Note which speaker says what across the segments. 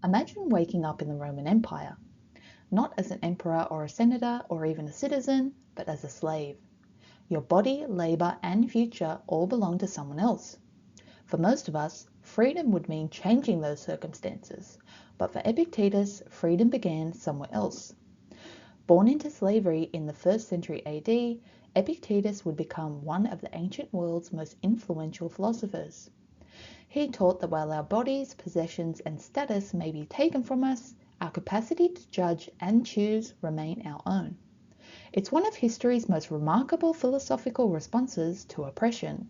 Speaker 1: Imagine waking up in the Roman Empire, not as an emperor or a senator or even a citizen, but as a slave. Your body, labor, and future all belong to someone else. For most of us, freedom would mean changing those circumstances, but for Epictetus, freedom began somewhere else. Born into slavery in the 1st century AD, Epictetus would become one of the ancient world's most influential philosophers. He taught that while our bodies, possessions, and status may be taken from us, our capacity to judge and choose remain our own. It's one of history's most remarkable philosophical responses to oppression,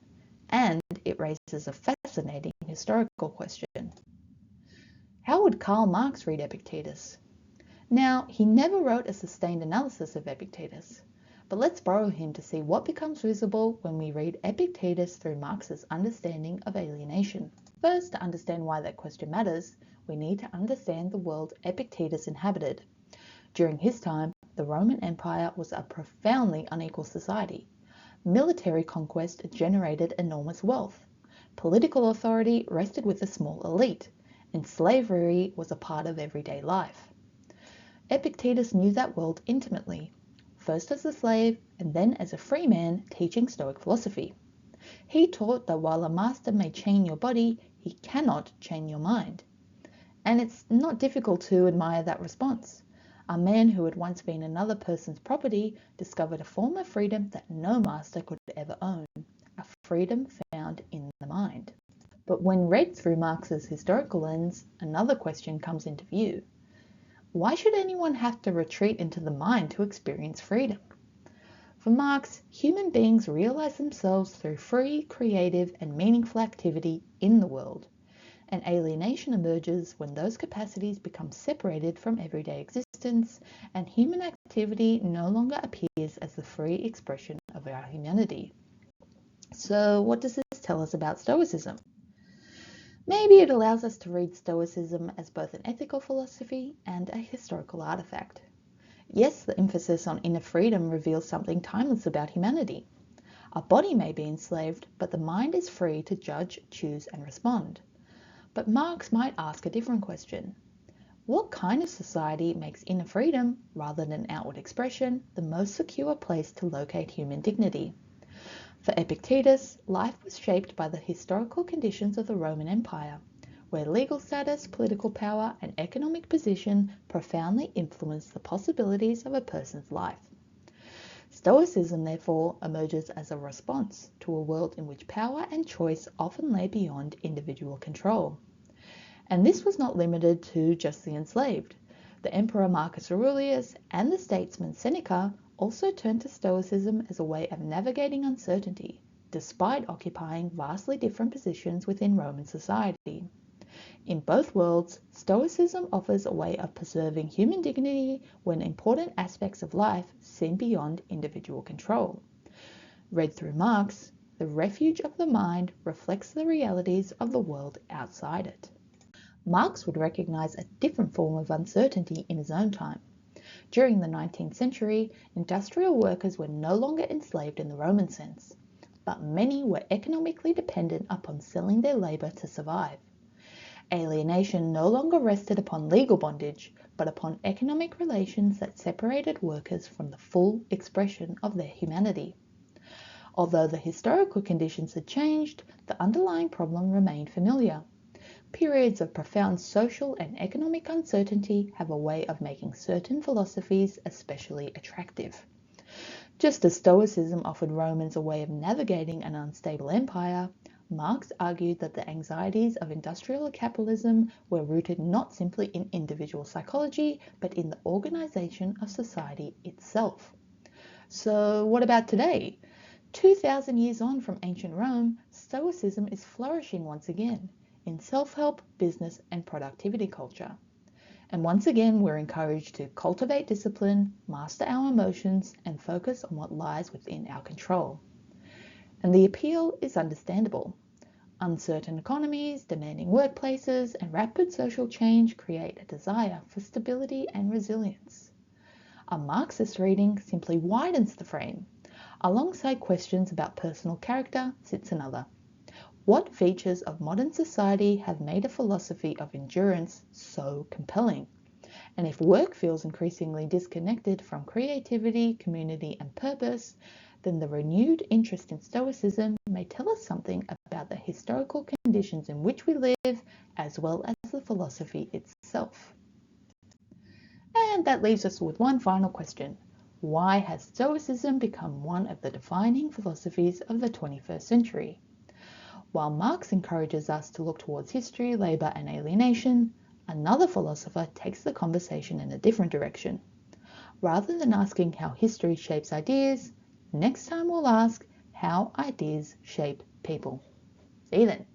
Speaker 1: and it raises a fascinating historical question. How would Karl Marx read Epictetus? Now, he never wrote a sustained analysis of Epictetus, but let's borrow him to see what becomes visible when we read Epictetus through Marx's understanding of alienation. First, to understand why that question matters, we need to understand the world Epictetus inhabited. During his time, the Roman Empire was a profoundly unequal society. Military conquest generated enormous wealth. Political authority rested with a small elite, and slavery was a part of everyday life. Epictetus knew that world intimately, first as a slave and then as a free man teaching Stoic philosophy. He taught that while a master may chain your body, he cannot chain your mind. And it's not difficult to admire that response. A man who had once been another person's property discovered a form of freedom that no master could ever own, a freedom found in the mind. But when read through Marx's historical lens, another question comes into view. Why should anyone have to retreat into the mind to experience freedom? For Marx, human beings realize themselves through free, creative, and meaningful activity in the world. And alienation emerges when those capacities become separated from everyday existence and human activity no longer appears as the free expression of our humanity. So what does this tell us about Stoicism? Maybe it allows us to read Stoicism as both an ethical philosophy and a historical artifact. Yes, the emphasis on inner freedom reveals something timeless about humanity. Our body may be enslaved, but the mind is free to judge, choose, and respond. But Marx might ask a different question. What kind of society makes inner freedom, rather than outward expression, the most secure place to locate human dignity? For Epictetus, life was shaped by the historical conditions of the Roman Empire, where legal status, political power, and economic position profoundly influenced the possibilities of a person's life. Stoicism, therefore, emerges as a response to a world in which power and choice often lay beyond individual control. And this was not limited to just the enslaved. The Emperor Marcus Aurelius and the statesman Seneca also turned to Stoicism as a way of navigating uncertainty, despite occupying vastly different positions within Roman society. In both worlds, Stoicism offers a way of preserving human dignity when important aspects of life seem beyond individual control. Read through Marx, the refuge of the mind reflects the realities of the world outside it. Marx would recognize a different form of uncertainty in his own time. During the 19th century, industrial workers were no longer enslaved in the Roman sense, but many were economically dependent upon selling their labor to survive. Alienation no longer rested upon legal bondage, but upon economic relations that separated workers from the full expression of their humanity. Although the historical conditions had changed, the underlying problem remained familiar. Periods of profound social and economic uncertainty have a way of making certain philosophies especially attractive. Just as Stoicism offered Romans a way of navigating an unstable empire, Marx argued that the anxieties of industrial capitalism were rooted not simply in individual psychology, but in the organization of society itself. So what about today? 2,000 years on from ancient Rome, Stoicism is flourishing once again in self-help, business, and productivity culture. And once again, we're encouraged to cultivate discipline, master our emotions, and focus on what lies within our control. And the appeal is understandable. Uncertain economies, demanding workplaces, and rapid social change create a desire for stability and resilience. A Marxist reading simply widens the frame. Alongside questions about personal character sits another. What features of modern society have made a philosophy of endurance so compelling? And if work feels increasingly disconnected from creativity, community, and purpose, then the renewed interest in Stoicism may tell us something about the historical conditions in which we live, as well as the philosophy itself. And that leaves us with one final question. Why has Stoicism become one of the defining philosophies of the 21st century? While Marx encourages us to look towards history, labour, and alienation, another philosopher takes the conversation in a different direction. Rather than asking how history shapes ideas, next time we'll ask how ideas shape people. See you then.